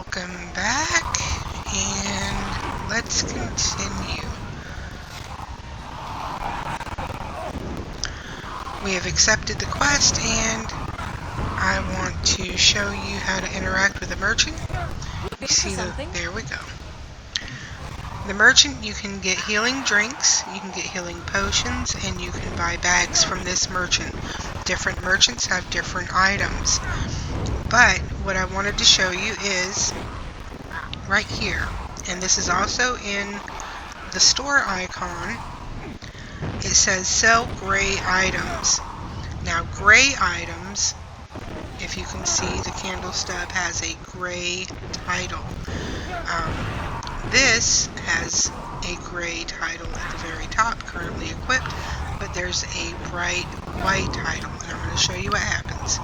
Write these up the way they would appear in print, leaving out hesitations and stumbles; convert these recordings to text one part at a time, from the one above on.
Welcome back, and let's continue. We have accepted the quest, and I want to show you how to interact with the merchant. You see there we go. The merchant, you can get healing drinks, you can get healing potions, and you can buy bags from this merchant. Different merchants have different items. But what I wanted to show you is right here, and this is also in the store icon. It says sell gray items. Now gray items, if you can see, the candle stub has a gray title. This has a gray title at the very top, currently equipped, but there's a bright white title, and I'm going to show you what happens.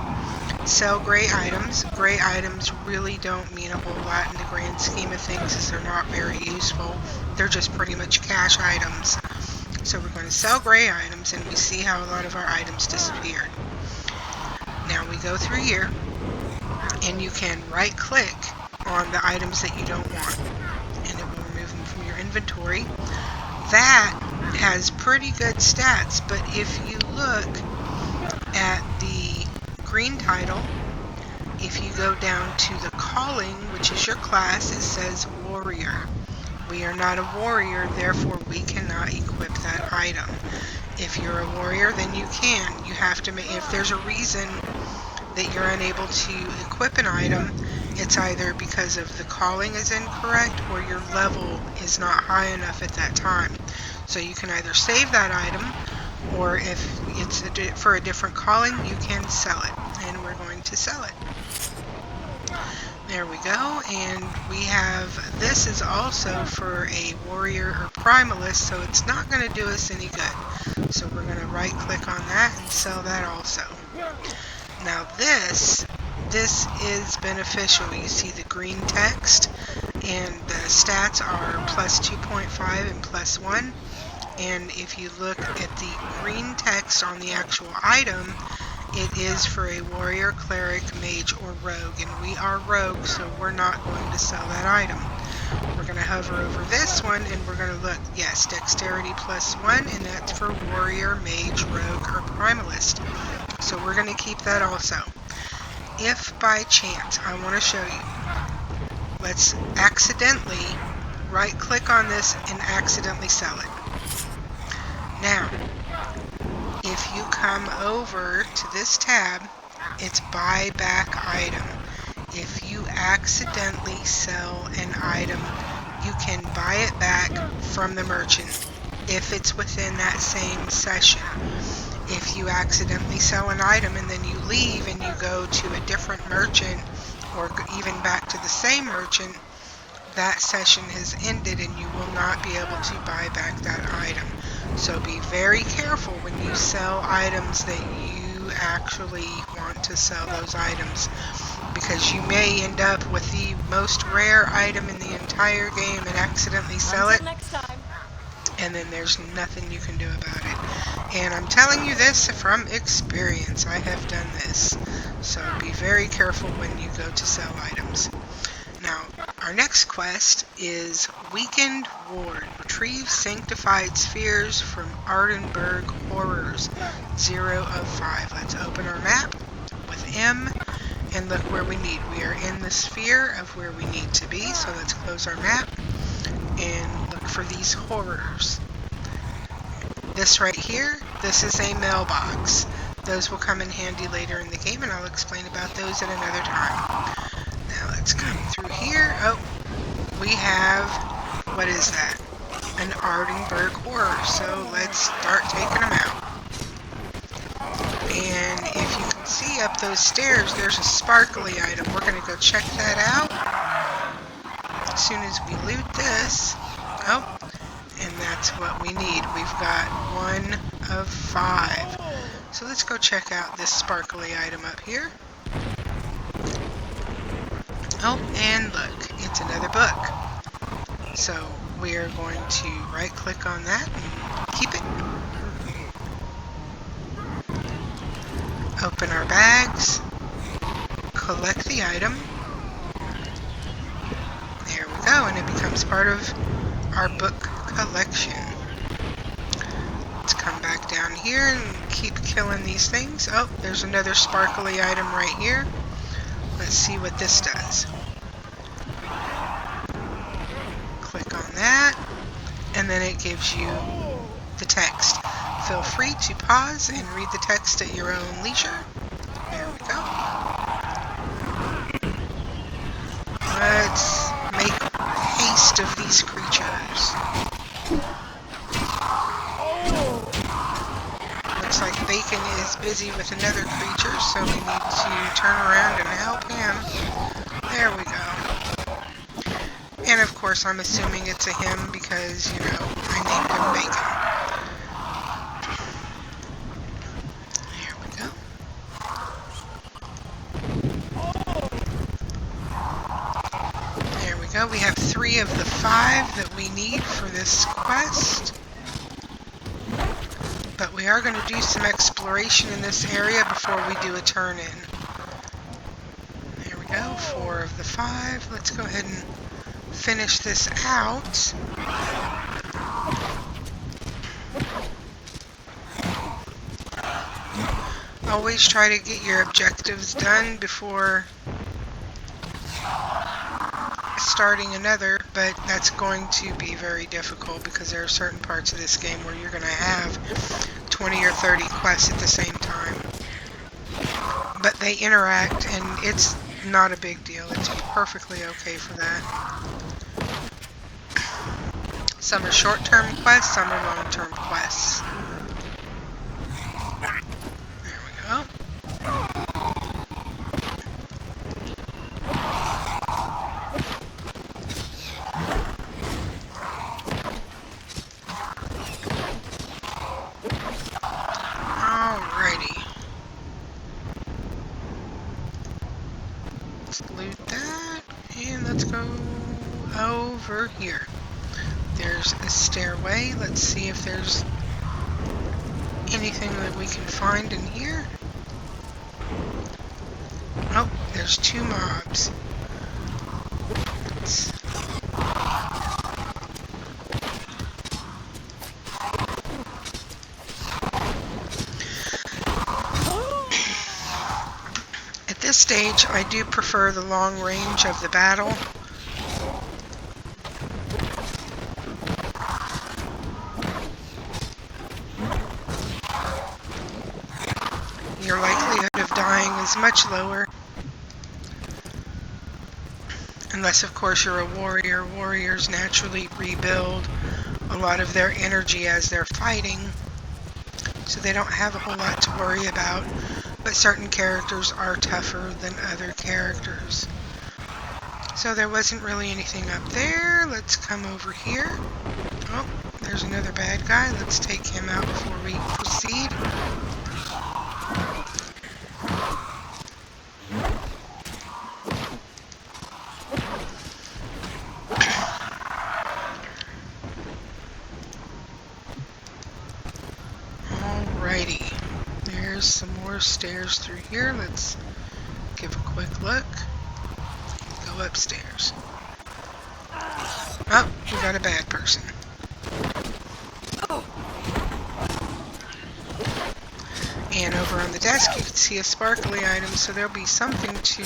Sell gray items. Gray items really don't mean a whole lot in the grand scheme of things, as they're not very useful. They're just pretty much cash items. So we're going to sell gray items, and we see how a lot of our items disappeared. Now we go through here, and you can right click on the items that you don't want, and it will remove them from your inventory. That has pretty good stats, but if you look at the green title, if you go down to the calling, which is your class, it says warrior. We are not a warrior, therefore we cannot equip that item. If you're a warrior, then you can. You have to make, if there's a reason that you're unable to equip an item, it's either because of the calling is incorrect or your level is not high enough at that time. So you can either save that item, or if it's for a different calling, you can sell it. And we're going to sell it. There we go, and we have, this is also for a warrior or primalist, so it's not going to do us any good. So we're going to right click on that and sell that also. Now this is beneficial. You see the green text, and the stats are plus 2.5 and plus 1. And if you look at the green text on the actual item, it is for a warrior, cleric, mage, or rogue. And we are rogue, so we're not going to sell that item. We're going to hover over this one, and we're going to look, yes, dexterity plus 1, and that's for warrior, mage, rogue, or primalist. So we're going to keep that also. If by chance, I want to show you, let's accidentally right click on this and accidentally sell it. Now, if you come over to this tab, it's buy back item. If you accidentally sell an item, you can buy it back from the merchant if it's within that same session. If you accidentally sell an item and then you leave and you go to a different merchant, or even back to the same merchant, that session has ended and you will not be able to buy back that item. So be very careful when you sell items that you actually want to sell those items, because you may end up with the most rare item in the entire game and accidentally sell it, and then there's nothing you can do about it. And I'm telling you this from experience. I have done this. So be very careful when you go to sell items. Now, our next quest is Weakened Ward. Retrieve sanctified spheres from Ardenburg Horrors. 0 of 5. Let's open our map with M and look where we need. We are in the sphere of where we need to be, so let's close our map and look for these horrors. This right here, this is a mailbox. Those will come in handy later in the game, and I'll explain about those at another time. Now let's come through here. Oh, we have, what is that? An Ardenburg horror. So let's start taking them out. And if you can see up those stairs, there's a sparkly item. We're going to go check that out as soon as we loot this. Oh, and that's what we need. We've got 1 of 5. So let's go check out this sparkly item up here. Oh, and look, it's another book. So we are going to right click on that and keep it. Open our bags, collect the item, go, and it becomes part of our book collection. Let's come back down here and keep killing these things. Oh, there's another sparkly item right here. Let's see what this does. Click on that, and then it gives you the text. Feel free to pause and read the text at your own leisure. There we go. Let's make haste of these creatures. Looks like Bacon is busy with another creature, so we need to turn around and help him. There we go. And of course I'm assuming it's a him because, you know, I named him Bacon. There we go. There we go. We have 3 of the 5 that we need for this quest. But we are going to do some exploration in this area before we do a turn in. There we go. 4 of the 5. Let's go ahead and finish this out. Always try to get your objectives done before starting another, but that's going to be very difficult because there are certain parts of this game where you're going to have 20 or 30 quests at the same time. But they interact, and it's not a big deal. It's perfectly okay for that. Some are short-term quests, some are long-term quests. There we go. Alrighty. Let's loot that, and let's go over here. There's a stairway. Let's see if there's anything that we can find in here. Oh, there's 2 mobs. At this stage, I do prefer the long range of the battle. Your likelihood of dying is much lower. Unless, of course, you're a warrior. Warriors naturally rebuild a lot of their energy as they're fighting, so they don't have a whole lot to worry about. But certain characters are tougher than other characters. So there wasn't really anything up there. Let's come over here. Oh, there's another bad guy. Let's take him out before we proceed. Alrighty. There's some more stairs through here. Let's give a quick look. Go upstairs. Oh, we got a bad person. And over on the desk you can see a sparkly item, so there'll be something to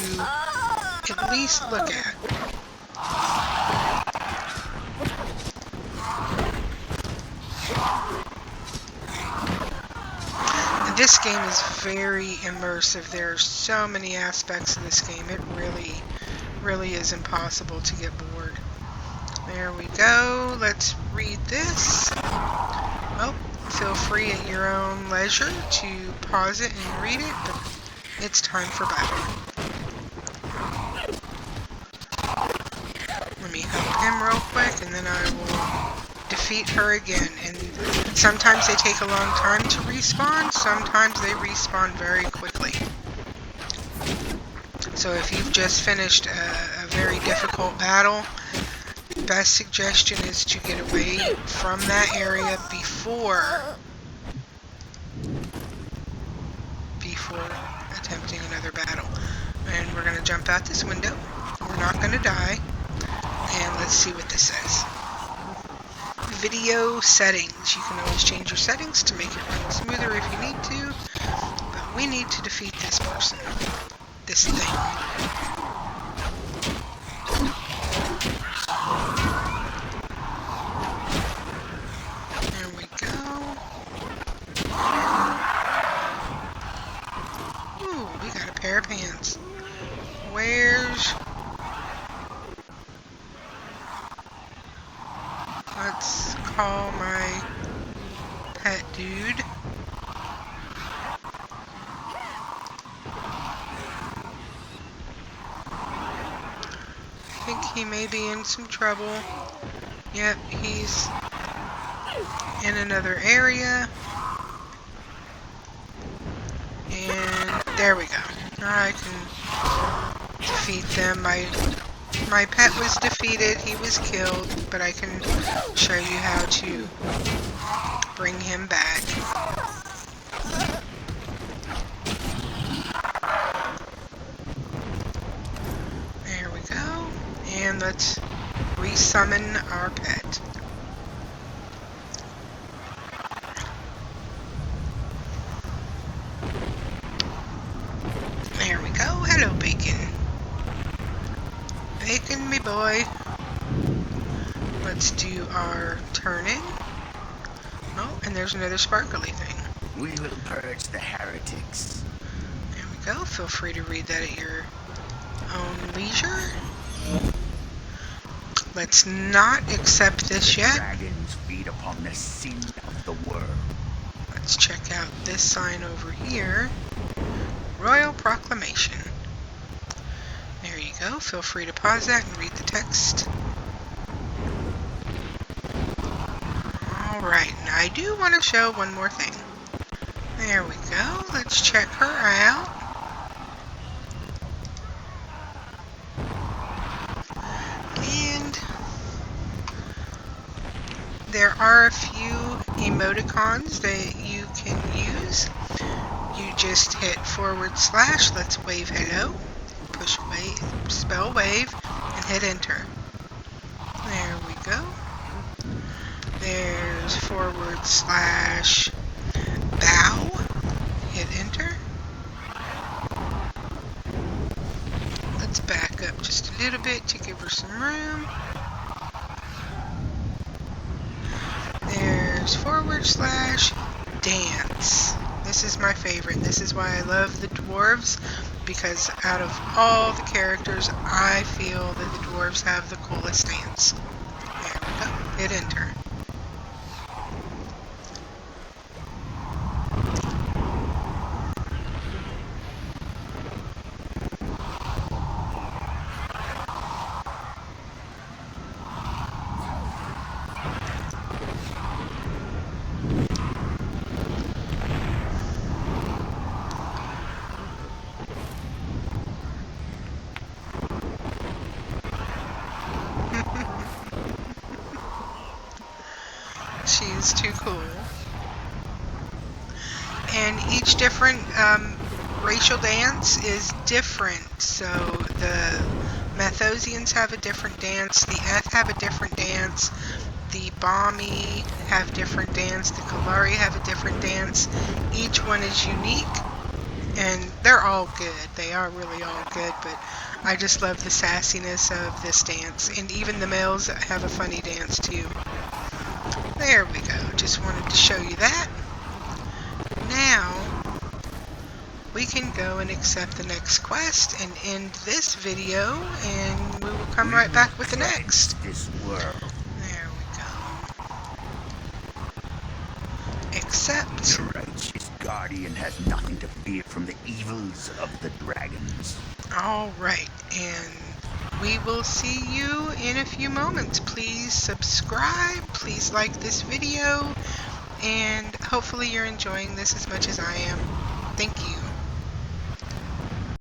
at least look at. And this game is very immersive. There are so many aspects of this game. It really is impossible to get bored. There we go. Let's read this. Oh, feel free at your own leisure to pause it and read it, but it's time for battle. Let me help him real quick, and then I will defeat her again. And sometimes they take a long time to respawn, sometimes they respawn very quickly. So if you've just finished a very difficult battle, best suggestion is to get away from that area before attempting another battle. And we're going to jump out this window. We're not going to die. And let's see what this says. Video settings. You can always change your settings to make it run smoother if you need to. But we need to defeat this person. This thing. There we go. Ooh, we got a pair of pants. Where's... Let's call my pet dude. I think he may be in some trouble. Yep, he's in another area. And there we go. I can defeat them. My pet was defeated, he was killed, but I can show you how to bring him back. There we go. And let's resummon our pet. There we go. Hello, Bacon. Bacon, me boy. Let's do our turning. Oh, and there's another sparkly thing. We will purge the heretics. There we go. Feel free to read that at your own leisure. Let's not accept this yet. Dragons feed upon the sin of the world. Let's check out this sign over here. Royal Proclamation. There you go. Feel free to pause that and read the text. Alright, now I do want to show one more thing. There we go. Let's check her out. And there are a few emoticons that you can use. You just hit /, let's wave hello, push wave, spell wave, and hit enter. There we go. There's / bow, hit enter. Let's back up just a little bit to give her some room. There's / dance. This is my favorite. This is why I love the dwarves, because out of all the characters, I feel that the dwarves have the coolest dance. There we go. Hit enter. She's too cool. And each different racial dance is different. So the Methosians have a different dance, the Eth have a different dance, the Bami have different dance, the Kalari have a different dance. Each one is unique, and they're all good. They are really all good, but I just love the sassiness of this dance. And even the males have a funny dance too. There we go. Just wanted to show you that. Now, we can go and accept the next quest and end this video, and we will come right back with the next. This world. There we go. Accept. The righteous guardian has nothing to fear from the evils of the dragons. Alright, and we will see you in a few moments. Please subscribe, please like this video, and hopefully you're enjoying this as much as I am. Thank you.